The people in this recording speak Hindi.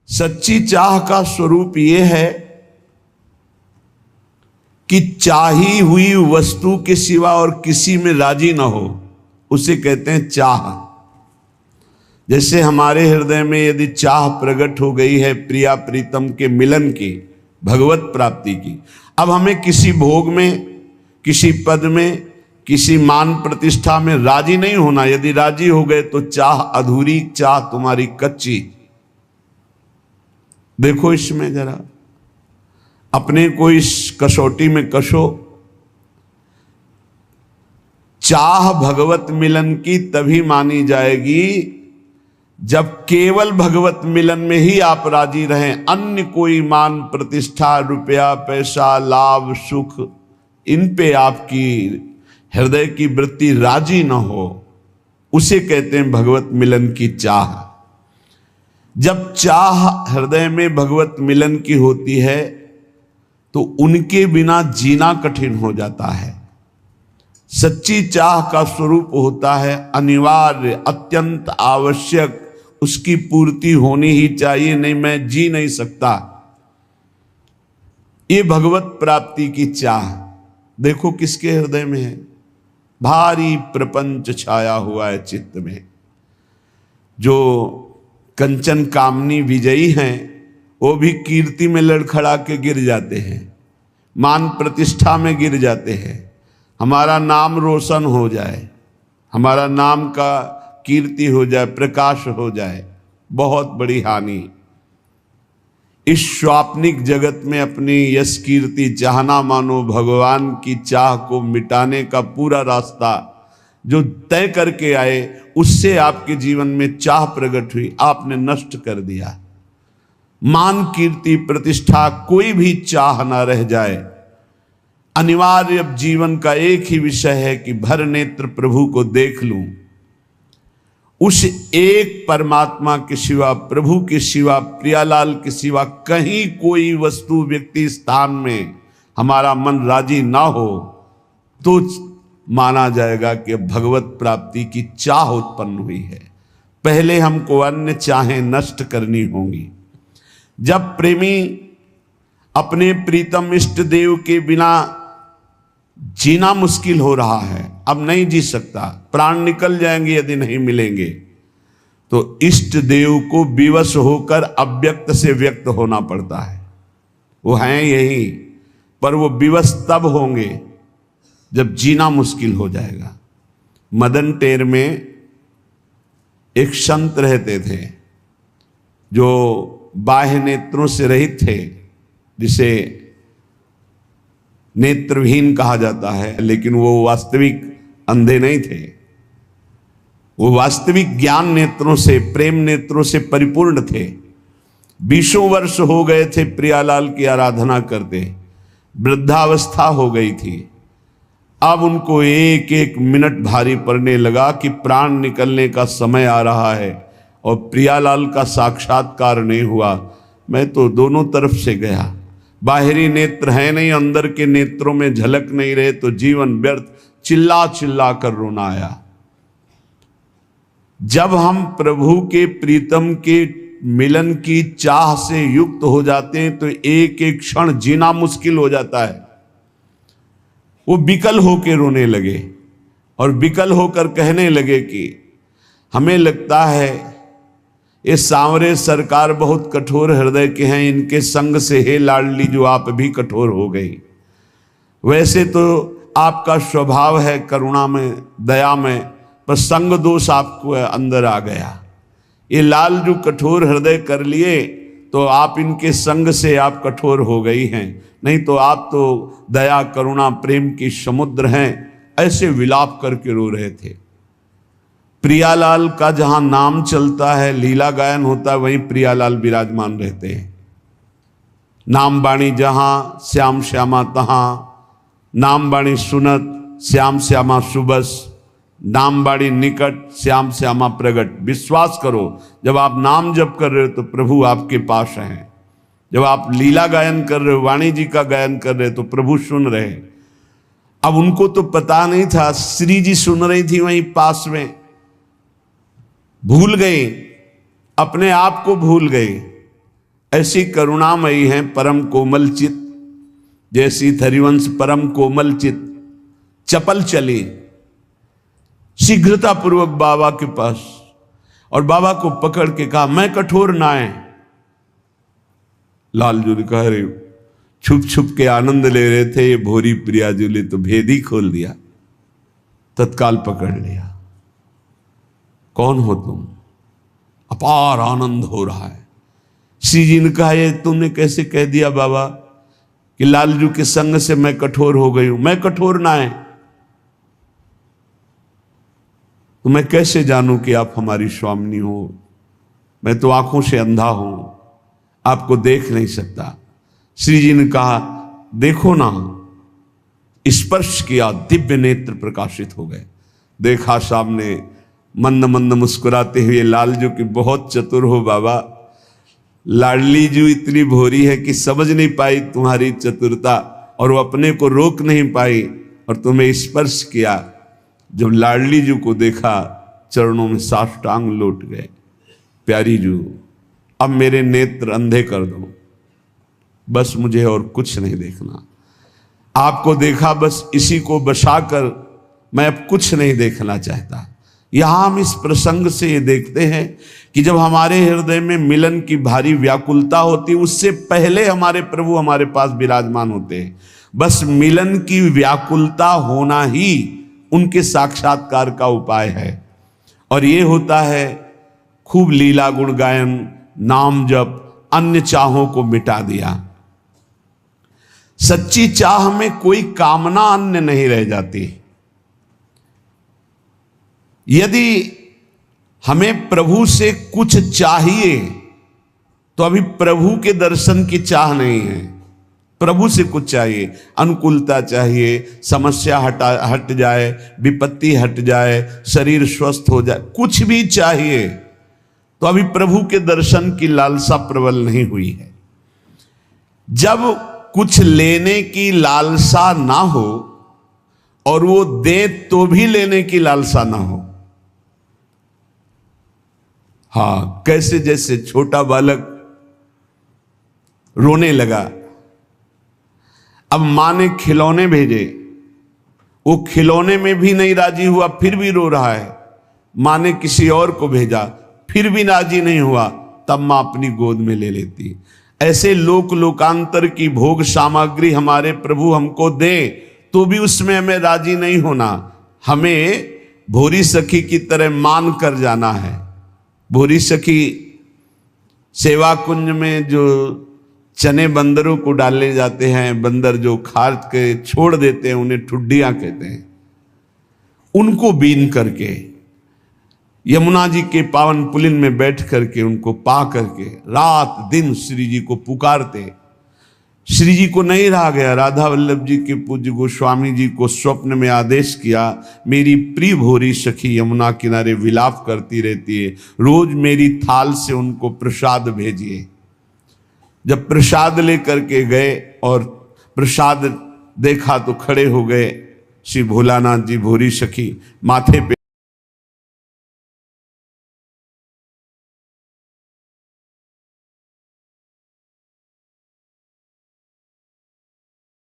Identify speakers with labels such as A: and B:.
A: सच्ची चाह का स्वरूप ये है कि चाही हुई वस्तु के सिवा और किसी में राजी ना हो, उसे कहते हैं चाह। जैसे हमारे हृदय में यदि चाह प्रकट हो गई है प्रिया प्रीतम के मिलन की, भगवत प्राप्ति की, अब हमें किसी भोग में, किसी पद में, किसी मान प्रतिष्ठा में राजी नहीं होना। यदि राजी हो गए तो चाह अधूरी, चाह तुम्हारी कच्ची। देखो इसमें जरा अपने को इस कसौटी में कसो। चाह भगवत मिलन की तभी मानी जाएगी जब केवल भगवत मिलन में ही आप राजी रहें। अन्य कोई मान प्रतिष्ठा, रुपया पैसा, लाभ सुख, इन पे आपकी हृदय की वृत्ति राजी न हो, उसे कहते हैं भगवत मिलन की चाह। जब चाह हृदय में भगवत मिलन की होती है तो उनके बिना जीना कठिन हो जाता है। सच्ची चाह का स्वरूप होता है अनिवार्य, अत्यंत आवश्यक, उसकी पूर्ति होनी ही चाहिए, नहीं मैं जी नहीं सकता। ये भगवत प्राप्ति की चाह देखो किसके हृदय में है। भारी प्रपंच छाया हुआ है चित्त में। जो कंचन कामनी विजयी हैं वो भी कीर्ति में लड़खड़ा के गिर जाते हैं, मान प्रतिष्ठा में गिर जाते हैं। हमारा नाम रोशन हो जाए, हमारा नाम का कीर्ति हो जाए, प्रकाश हो जाए, बहुत बड़ी हानि। इस स्वाप्निक जगत में अपनी यश कीर्ति चाहना मानो भगवान की चाह को मिटाने का पूरा रास्ता जो तय करके आए, उससे आपके जीवन में चाह प्रकट हुई, आपने नष्ट कर दिया। मान कीर्ति प्रतिष्ठा कोई भी चाह ना रह जाए। अनिवार्य अब जीवन का एक ही विषय है कि भर नेत्र प्रभु को देख लूं। उस एक परमात्मा के सिवा, प्रभु के सिवा, प्रियालाल के सिवा कहीं कोई वस्तु, व्यक्ति, स्थान में हमारा मन राजी ना हो तो माना जाएगा कि भगवत प्राप्ति की चाह उत्पन्न हुई है। पहले हमको अन्य चाहें नष्ट करनी होंगी। जब प्रेमी अपने प्रीतम इष्ट देव के बिना जीना मुश्किल हो रहा है, अब नहीं जी सकता, प्राण निकल जाएंगे यदि नहीं मिलेंगे, तो इष्ट देव को विवश होकर अव्यक्त से व्यक्त होना पड़ता है। वो हैं यही, पर वो विवश तब होंगे जब जीना मुश्किल हो जाएगा। मदन टेर में एक संत रहते थे जो बाह्य नेत्रों से रहित थे, जिसे नेत्रहीन कहा जाता है, लेकिन वो वास्तविक अंधे नहीं थे। वो वास्तविक ज्ञान नेत्रों से, प्रेम नेत्रों से परिपूर्ण थे। 20 वर्ष हो गए थे प्रियालाल की आराधना करते, वृद्धावस्था हो गई थी। अब उनको एक एक मिनट भारी पड़ने लगा कि प्राण निकलने का समय आ रहा है और प्रियालाल का साक्षात्कार नहीं हुआ। मैं तो दोनों तरफ से गया, बाहरी नेत्र है नहीं, अंदर के नेत्रों में झलक नहीं रहे, तो जीवन व्यर्थ, चिल्ला चिल्ला कर रोना आया। जब हम प्रभु के प्रीतम के मिलन की चाह से युक्त हो जाते हैं तो एक एक क्षण जीना मुश्किल हो जाता है। वो विकल होकर रोने लगे और विकल होकर कहने लगे कि हमें लगता है ये सांवरे सरकार बहुत कठोर हृदय के हैं, इनके संग से हे लाडली जो आप भी कठोर हो गई। वैसे तो आपका स्वभाव है करुणा में, दया में, पर संग दोष आपको अंदर आ गया। ये लाल जो कठोर हृदय कर लिए तो आप इनके संग से आप कठोर हो गई हैं, नहीं तो आप तो दया करुणा प्रेम की समुद्र हैं। ऐसे विलाप करके रो रहे थे। प्रियालाल का जहां नाम चलता है, लीला गायन होता है, वहीं प्रियालाल विराजमान रहते हैं। नाम बाणी जहां श्याम श्यामा तहां, नाम बाणी सुनत श्याम श्यामा सुबस, नाम बाणी निकट श्याम श्यामा प्रगट। विश्वास करो, जब आप नाम जप कर रहे हो तो प्रभु आपके पास हैं। जब आप लीला गायन कर रहे हो, वाणी जी का गायन कर रहे हो, तो प्रभु सुन रहे हैं। अब उनको तो पता नहीं था, श्री जी सुन रही थी वहीं पास में, भूल गए, अपने आप को भूल गए। ऐसी करुणामयी हैं परम कोमल चित, जैसी हरिवंश परम कोमल चित चपल चली शीघ्रता पूर्वक बाबा के पास और बाबा को पकड़ के कहा, मैं कठोर नाय। लालजू ने कहा, अरे छुप छुप के आनंद ले रहे थे ये भोरी प्रियाजू ने तो भेद ही खोल दिया, तत्काल पकड़ लिया। कौन हो तुम? अपार आनंद हो रहा है। श्री जी ने कहा, ये तुमने कैसे कह दिया बाबा कि लालजू के संग से मैं कठोर हो गई हूं? मैं कठोर ना है तो मैं कैसे जानूं कि आप हमारी स्वामिनी हो? मैं तो आंखों से अंधा हूं, आपको देख नहीं सकता। श्री जी ने कहा, देखो ना। स्पर्श किया, दिव्य नेत्र प्रकाशित हो गए। देखा सामने मंद मंद मुस्कुराते हुए लालजू की, बहुत चतुर हो बाबा। लाडली जू इतनी भोरी है कि समझ नहीं पाई तुम्हारी चतुरता और वो अपने को रोक नहीं पाई और तुम्हें स्पर्श किया। जब लाडली जू को देखा, चरणों में साष्टांग लौट गए। प्यारी जू, अब मेरे नेत्र अंधे कर दो, बस मुझे और कुछ नहीं देखना। आपको देखा, बस इसी को बसाकर मैं अब कुछ नहीं देखना चाहता। यहां हम इस प्रसंग से ये देखते हैं कि जब हमारे हृदय में मिलन की भारी व्याकुलता होती, उससे पहले हमारे प्रभु हमारे पास विराजमान होते हैं। बस मिलन की व्याकुलता होना ही उनके साक्षात्कार का उपाय है। और ये होता है खूब लीला गुण गायन, नाम जप, अन्य चाहों को मिटा दिया। सच्ची चाह में कोई कामना अन्य नहीं रह जाती। यदि हमें प्रभु से कुछ चाहिए तो अभी प्रभु के दर्शन की चाह नहीं है। प्रभु से कुछ चाहिए, अनुकूलता चाहिए, समस्या हट जाए, विपत्ति हट जाए, शरीर स्वस्थ हो जाए, कुछ भी चाहिए तो अभी प्रभु के दर्शन की लालसा प्रबल नहीं हुई है। जब कुछ लेने की लालसा ना हो और वो दे तो भी लेने की लालसा ना हो, हाँ, कैसे जैसे छोटा बालक रोने लगा, अब मां ने खिलौने भेजे, वो खिलौने में भी नहीं राजी हुआ, फिर भी रो रहा है। मां ने किसी और को भेजा, फिर भी राजी नहीं हुआ, तब मां अपनी गोद में ले लेती। ऐसे लोक लोकांतर की भोग सामग्री हमारे प्रभु हमको दे तो भी उसमें हमें राजी नहीं होना। हमें भोरी सखी की तरह मान कर जाना है। भोरी सखी सेवा कुंज में जो चने बंदरों को डाले जाते हैं, बंदर जो खा के छोड़ देते हैं, उन्हें ठुड्डियां कहते हैं, उनको बीन करके यमुना जी के पावन पुलिन में बैठ करके उनको पा करके रात दिन श्री जी को पुकारते। श्री जी को नहीं रहा गया। राधा वल्लभ जी के पूज्य गोस्वामी जी को स्वप्न में आदेश किया, मेरी प्रिय भोरी सखी यमुना किनारे विलाप करती रहती है, रोज मेरी थाल से उनको प्रसाद भेजिए। जब प्रसाद लेकर के गए और प्रसाद देखा तो खड़े हो गए श्री भोलानाथ जी। भोरी सखी माथे पे